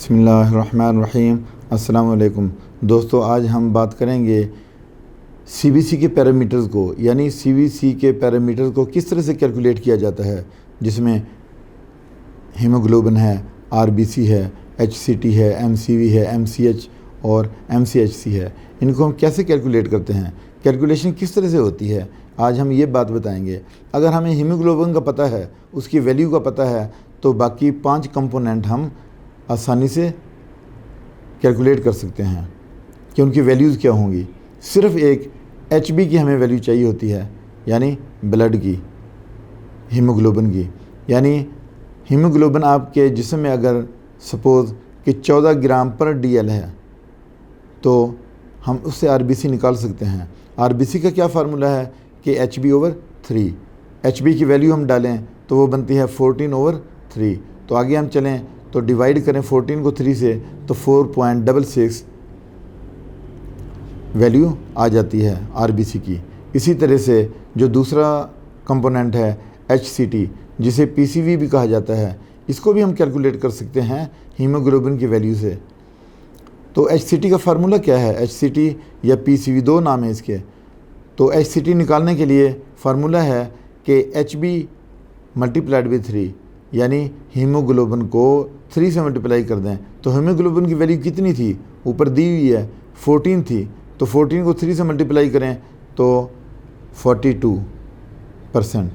बिस्मिल्लाहिर्रहमानिर्रहीम। अस्सलाम वालेकुम दोस्तों, आज हम बात करेंगे सीबीसी के पैरामीटर्स को, यानी सीबीसी के पैरामीटर्स को किस तरह से कैलकुलेट किया जाता है, जिसमें हीमोग्लोबिन है, आरबीसी है, एचसीटी है, एमसीवी है, एमसीएच और एमसीएचसी है। इनको हम कैसे कैलकुलेट करते हैं, कैलकुलेशन किस तरह से होती है, आज हम ये बात बताएंगे। अगर हमें हीमोग्लोबिन का पता है, उसकी वैल्यू का पता है, तो बाकी 5 कंपोनेंट हम आसानी से कैलकुलेट कर सकते हैं कि उनकी वैल्यूज़ क्या होंगी। सिर्फ एक एचबी की हमें वैल्यू चाहिए होती है, यानी ब्लड की, हीमोग्लोबिन की। यानी हीमोग्लोबिन आपके जिस्म में अगर सपोज़ कि 14 ग्राम पर डीएल है, तो हम उससे आरबीसी निकाल सकते हैं। आरबीसी का क्या फार्मूला है कि HB/3। HB की वैल्यू हम डालें तो वो बनती है 14/3। तो आगे हम चलें तो डिवाइड करें 14 को 3 से, तो 4.66 वैल्यू आ जाती है आरबीसी की। इसी तरह से जो दूसरा कंपोनेंट है HCT, जिसे PCV भी कहा जाता है, इसको भी हम कैलकुलेट कर सकते हैं हीमोग्लोबिन की वैल्यू से। तो HCT का फार्मूला क्या है, HCT या PCV दो नाम है इसके। तो HCT निकालने के लिए फार्मूला है कि HB/3, यानी हीमोग्लोबिन को 3 से मल्टीप्लाई कर दें। तो हीमोग्लोबिन की वैल्यू कितनी थी, ऊपर दी हुई है 14 थी, तो 14 को 3 से मल्टीप्लाई करें तो 42%,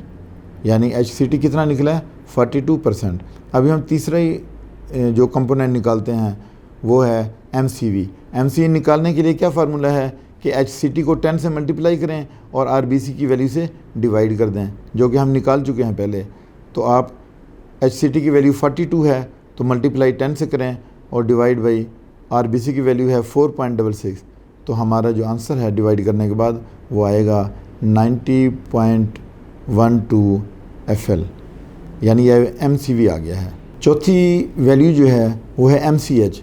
यानी HCT कितना निकला है, 42%। अभी हम तीसरा ही जो कंपोनेंट निकालते हैं वो है MCV। MCV निकालने के लिए क्या फार्मूला है कि HCT को 10 से मल्टीप्लाई करें और RBC की वैल्यू से डिवाइड कर दें, जो कि हम निकाल चुके हैं पहले। तो आप HCT की वैल्यू 42 है, तो मल्टीप्लाई 10 से करें और डिवाइड बाई RBC की वैल्यू है 4.66। तो हमारा जो आंसर है डिवाइड करने के बाद वो आएगा 90.12 FL, यानी यह MCV आ गया है। चौथी वैल्यू जो है वो है MCH।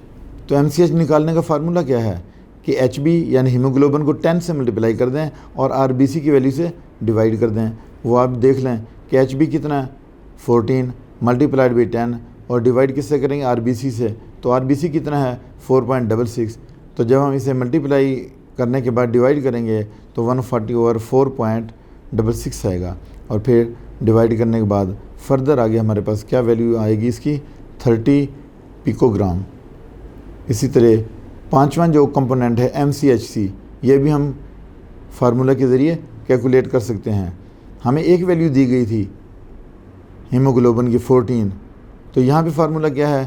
तो MCH निकालने का फार्मूला क्या है कि HB यानी हीमोग्लोबिन को 10 से मल्टीप्लाई कर दें और RBC की वैल्यू से डिवाइड कर दें। वो आप देख लें कि HB कितना है, 14 मल्टीप्लाइड बाई 10 और डिवाइड किससे करेंगे, RBC से। तो RBC कितना है, 4.66। तो जब हम इसे मल्टीप्लाई करने के बाद डिवाइड करेंगे तो 140/4.66 आएगा। और फिर डिवाइड करने के बाद फर्दर आगे हमारे पास क्या वैल्यू आएगी इसकी, 30 पिकोग्राम। इसी तरह पांचवा जो कंपोनेंट है MCHC, ये भी हम फार्मूला के ज़रिए कैलकुलेट कर सकते हैं। हमें एक वैल्यू दी गई थी हीमोग्लोबिन की 14, तो यहाँ पे फार्मूला क्या है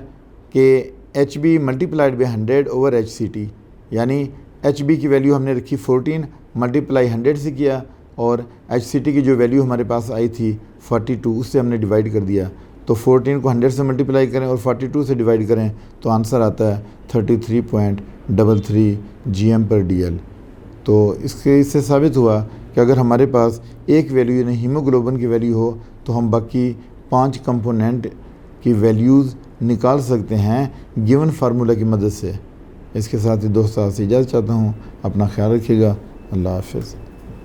कि HB/100/HCT, यानी HB की वैल्यू हमने रखी 14 मल्टीप्लाई 100 से किया और HCT की जो वैल्यू हमारे पास आई थी 42, उससे हमने डिवाइड कर दिया। तो 14 को 100 से मल्टीप्लाई करें और 42 से डिवाइड करें तो आंसर आता है 33.33 GM/DL। तो इससे साबित हुआ कि अगर हमारे पास एक वैल्यू यानी हीमोग्लोबिन की वैल्यू हो तो हम बाकी 5 कंपोनेंट की वैल्यूज़ निकाल सकते हैं गिवन फार्मूला की मदद से। इसके साथ ही दोस्तों आपसे इजाज़त चाहता हूँ। अपना ख्याल रखिएगा। अल्लाह हाफ़िज़।